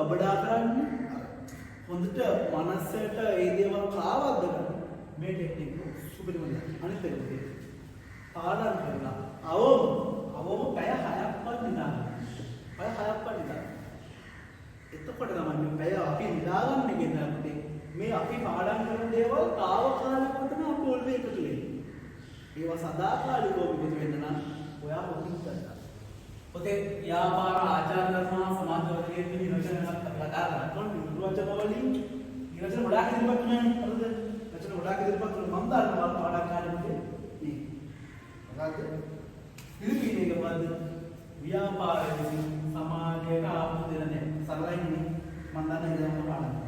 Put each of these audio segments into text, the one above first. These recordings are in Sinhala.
ගබඩා කරන්නේ හොඳට මනසට ඒ දේවල් කාවද්ද ගන්න මේ ටෙක්නික් සුපිරිමයි. අනිත් එක මොකද? පාඩම් කරලා අවම පැය 6ක්වත් නිදාගන්න. පැය 6ක්වත් නිදාගන්න. එතකොට තමයි පැය අපි නිදාගන්න ගෙන්නන්නේ මේ අපි පාඩම් කරන දේවල් తాවකාලිකව තමයි අපි ඔළුවේ එකතු වෙන්නේ. ඒවා සදාකාලිකව එකතු වෙන්න නම් ඔයා පොතින් කරන්න. පොතේ ව්‍යාපාර ආචාර ධර්ම සමාජවලදී නිරචන එකක් කතා කරනවා. නිර්වචන වලින් නිරචන ගොඩාක් ඉදිරිපත් වෙනවා. හරිද? නිරචන ගොඩාක් ඉදිරිපත් කරනවා. මම දන්නවා පාඩම් කාලෙදී මේ. මොකද්ද? පිළිපීනේක මොකද්ද? ව්‍යාපාරයේ සමාජයට ආපු දෙන දේ. සරලයිනේ. මම දන්න ඉඳන් පාඩම්.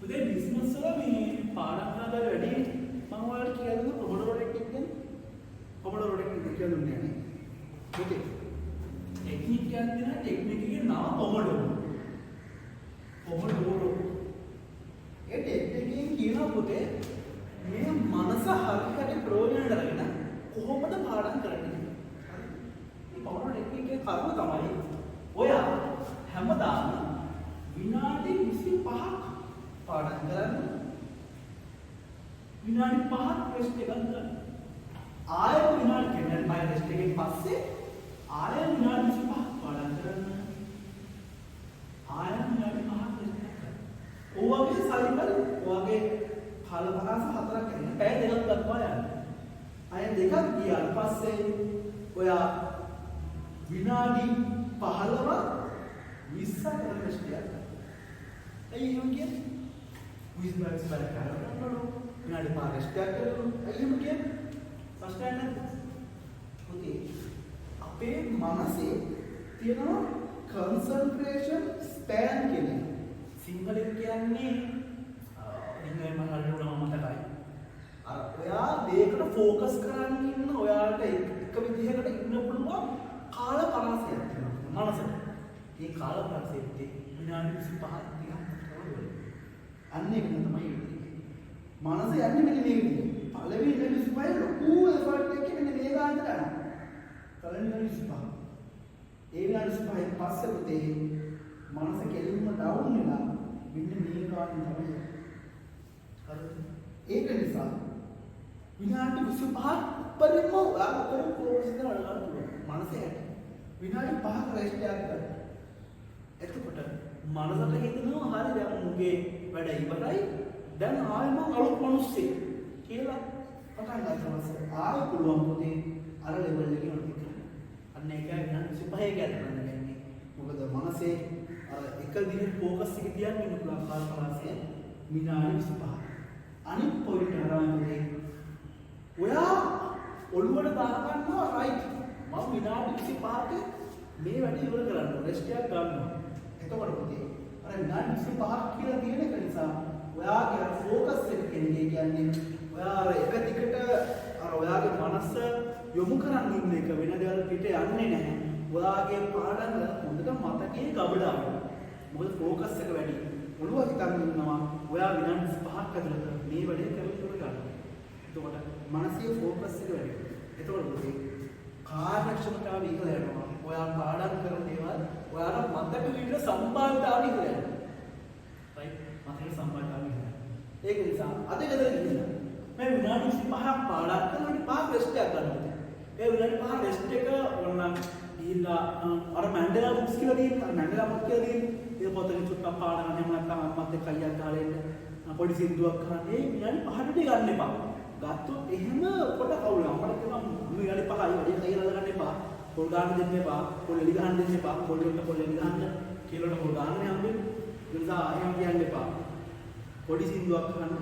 උදේ බිස්නස් වල මේ පාඩම් කරලා වැඩි මම ඔයාලට කියලා දුන්න කොමඩෝ ටෙක්නික් ගැන. කොමඩෝ ටෙක්නික් කියලා දුන්නේ නේ. ඕකේ. ටෙක්නික් කියන්නේ ටෙක්නික් එකේ නම කොමඩෝ. කොමඩෝ. ඒ ටෙක්නිකෙන් කියනවා පුතේ මේ මනස හරියට ප්‍රයෝජනට අරගෙන කොහොමද පාඩම් කරන්නේ. මේ කොමඩෝ ටෙක්නික් එකේ කරුණ තමයි ඔයා හැමදාම විනාඩි 25ක් පාඩම් කරන්න විනාඩි 5ක් රෙස්ට් එකක් ගන්න. ආයෙ විනාඩි කියන්නේ මම රෙස්ට් එකෙන් පස්සේ ආයෙ විනාඩි 25ක් පාඩම් කරන්න. ආයෙ විනාඩි 5ක් රෙස්ට් එකක් ගන්න. ඔයගේ සල්ලිපල් ඔයගේ කාල 54ක් කරන පැය දෙකක් දක්වා යන්න. ආයෙ දෙකක් ගියාට පස්සේ ඔයා විනාඩි 15ක් 20ක් රෙස්ට් එකක් ගන්න. එයි යෝග්‍ය විස්මර්ස් බල කරනවා විනාඩි 5 රෙස්ට් එකක් කරනවා අයියෝ කියන්නේ සස්ටෑන්ඩ් ඕකේ අපේ මනසේ තියෙනවා කන්සන්ට්‍රේෂන් ස්පෑන් කියන්නේ සිංහලෙන් කියන්නේ ඉංග්‍රීසියෙන් මම හරියටම මතකයි අර ඔයා දෙයකට ෆෝකස් කරන් ඉන්න ඔයාලට එක විදිහකට ඉන්න පුළුවන් කාල පරාසයක් තියෙනවා මනසට මේ කාල පරාසෙත් විනාඩි 25ක් අන්න ඒක තමයි වෙන්නේ. මනස යන්නේ මෙන්න මේ විදිහට. පළවෙනි ඉන්ටර්වියුස් ෆයිල් ලොකු එෆර්ට් එකකින් මෙන්න මේ ගානට යනවා. පළවෙනි ඉන්ටර්වියුස් ෆයිල්. ඒ විනාඩි 25න් පස්සේ පුතේ මනස කෙලින්ම ඩවුන් වෙලා මෙන්න මේ ගානට තමයි. හරිද? ඒක නිසා විනාඩි 25ක් පරිම ඔයා කරපු ප්‍රොසෙස් එක වල ගන්න පුළුවන්. මනස යට. විනාඩි 5ක් රෙස්ට් එකක් ගන්න. එතකොට මනසට හිතෙනවා හරි දැන් මුගේ වැඩ ඉවරයි දැන් ආයෙ මම අලුත් මිනිස්සෙක් කියලා පටන් ගන්නවා ආයෙ පුළුවන් පොතේ අර ලෙවල් එකේ යන්න කියලා. අන්න ඒකයි විනාඩි 25 කියන්නේ. මොකද මනසේ අර එක දිනේ ફોකස් එක තියන්න ඉන්න පුළුවන් කාලපරාසය විනාඩි 25. අනිත් පොයින්ට් අරන්නේ ඔයා ඔළුවට දා ගන්නවා රයිට් මම විනාඩි 25ක මේ වැඩේ ඉවර කරන්න රෙස්ට් එකක් ගන්නවා. එතකොට පුතේ අර විනාඩි 25ක් කියලා තියෙන එක නිසා ඔයාගේ අර ફોකස් එක කියන්නේ ඔයා අර එක දිගට අර ඔයාගේ මනස යොමු කරන් ඉන්න එක වෙන දේවල් පිට යන්නේ නැහැ. ඔයාගේ පාඩම් වල හොඳට මතකයේ ගබඩා වෙනවා. මොකද ફોකස් එක වැඩි. ඔළුව හිතන් ඉන්නවා ඔයා විනාඩි 25ක් ඇතුළත මේ වැඩේ කරලා ඉවර කරනවා. එතකොට මනසේ ફોකස් එක වැඩි. එතකොට පුතේ කාර්යක්ෂමතාවය ඉහළ යනවා. ඔයා පාඩම් කරන දේවල් ඔයාලා මතක විදිහට සම්බන්ධතාවය ඉහළ යනවා. රයිට්? මතකයේ සම්බන්ධතාවය ඉහළ. ඒක නිසා අද ගෙදර ගිහින් මේ විනාඩි 25ක් පාඩම් කරලා 5 රෙස්ට් එකක් ගන්නවා. ඒ විනාඩි 5 රෙස්ට් එක ඕනනම් ගිහිල්ලා අර මැන්ඩෙලා බුක්ස් කියලා තියෙන අර මැන්ඩෙලා බුක් කියලා තියෙන ඒ පොතේ චුට්ටක් පාඩම් කරන්න එහෙම නැත්නම් අම්මත් එක්ක අයියක් ගහලා එන්න පොඩි සින්දුවක් කරන්න ඒ විනාඩි 5ට ගන්න එපා. ගත්තොත් එහෙම පොඩ කවුල අපිට කියනවා විනාඩි 5යි වැඩි කියලා ගන්න එපා. පොල් ගන්න දෙන්න එපා. පොල් එලි ගන්න දෙන්න එපා. පොල් වලට පොල් එලි ගන්න කියලා පොල් ගන්න යන්නේ. ඒ නිසා එහෙම කියන්න එපා. පොඩි සින්දුවක් කරන්න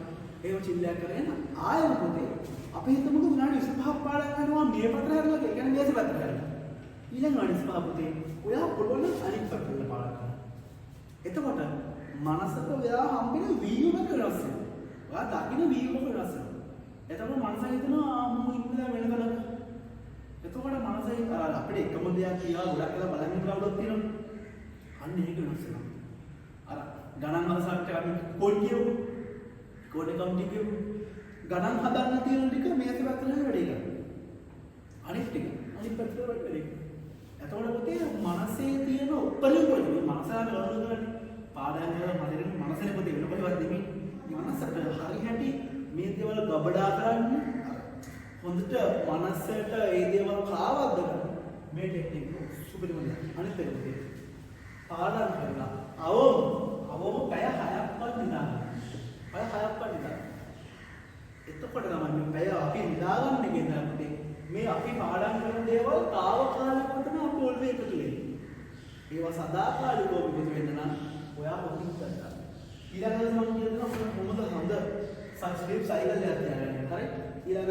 ඒව චිල්ලයක් කරගෙන ආයෙත් පොතේ අපි හිතමුකෝ විනාඩි 25ක් පාඩම් කරනවා මේ පැත්තට හැරලා ඒ කියන්නේ මේසෙ පැත්තට හැරලා. ඊළඟ විනාඩි 25 පොතේ ඔයා පුළුවන් නම් අනිත් පැත්තට පාඩම් කරන්න. එතකොට මනසට ඔයා හම්බෙන වීයුම වෙනස් වෙනවා. ඔයා දකින්න වීයුම වෙනස් වෙනවා. එතකොට මනස හිතනවා මම ඉඳලා වෙන කරලා. එතකොට මනසයි අපිට එකම දෙයක් කියලා ගොඩක් වෙලා බලන් ඉන්න කවුරුත් තියෙනවා. අන්න ඒක වෙනස් වෙනවා. අර ගණන් මනසට අපි කෝඩ් කියමු. කෝඩ් එකක් කියමු. ගණන් හදන්න තියෙන ටික මේක පැත්තට වැඩි කරනවා. අනිත් ටික අනිත් පැත්තට වැඩි කරනවා. එතකොට පුතේ මනසේ තියෙන උපරිම පොඩි මානසාව ගන්න කරන්නේ. පාඩම් කරලා මදින මනසනේ පොතේ වෙන කොහෙවත් නෙමෙයි. මනසට හරි හැටි මේ දේවල් ගබඩා කරන්නේ. හොඳට මනසට ඒ දේවල් කාවද්ද ගන්න. මේ ටෙක්නික් සුපිරිම දෙයක්. අනිත් එක පුතේ. පාඩම් කරලා අවම පැය 6ක්වත් නිදාගන්න. පැය 6ක්වත් නිදාගන්න. එතකොට තමයි මේ පැය අපි නිදාගන්න කියන පුතේ මේ අපි පාඩම් කරන දේවල් తాවකාලිකව තමයි අපි ඔළුවේ එකතු වෙන්නේ. ඒවා සදාකාලිකව එකතු වෙන්න නම් ඔයා මොකක්ද කරන්නේ? ඊළඟට මම කියනවා කොහොමද හොඳ සබ්ස්ක්‍රයිබ් සයිකල් එකක් තියාගන්න. හරි? ඊළඟ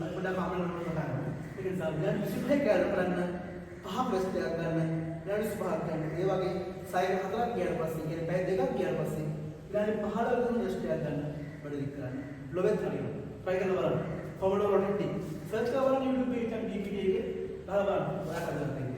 මේ පොඩ්ඩක් කමෙන්ට් කරනවා. ඒක නිසා දැන් 25 ගන්න කරන්න පහ ප්‍රශ්න එකක් ගන්න. ඊළඟ 25ක් ගන්න. ඒ වගේ සයිකල් 4ක් ගියාට පස්සේ කියන්නේ පැය 2ක් ගියාට පස්සේ ඊළඟ 15 ගන්න ප්‍රශ්න එකක් ගන්න. වැඩ දික් කරන්න. ලොවෙත් හරියට. try කරලා බලන්න. formula rotating. සර්ච් කරලා බලන්න YouTube එකේ DPT එකේ බලන්න. ඔයා කරලා තියෙන්නේ.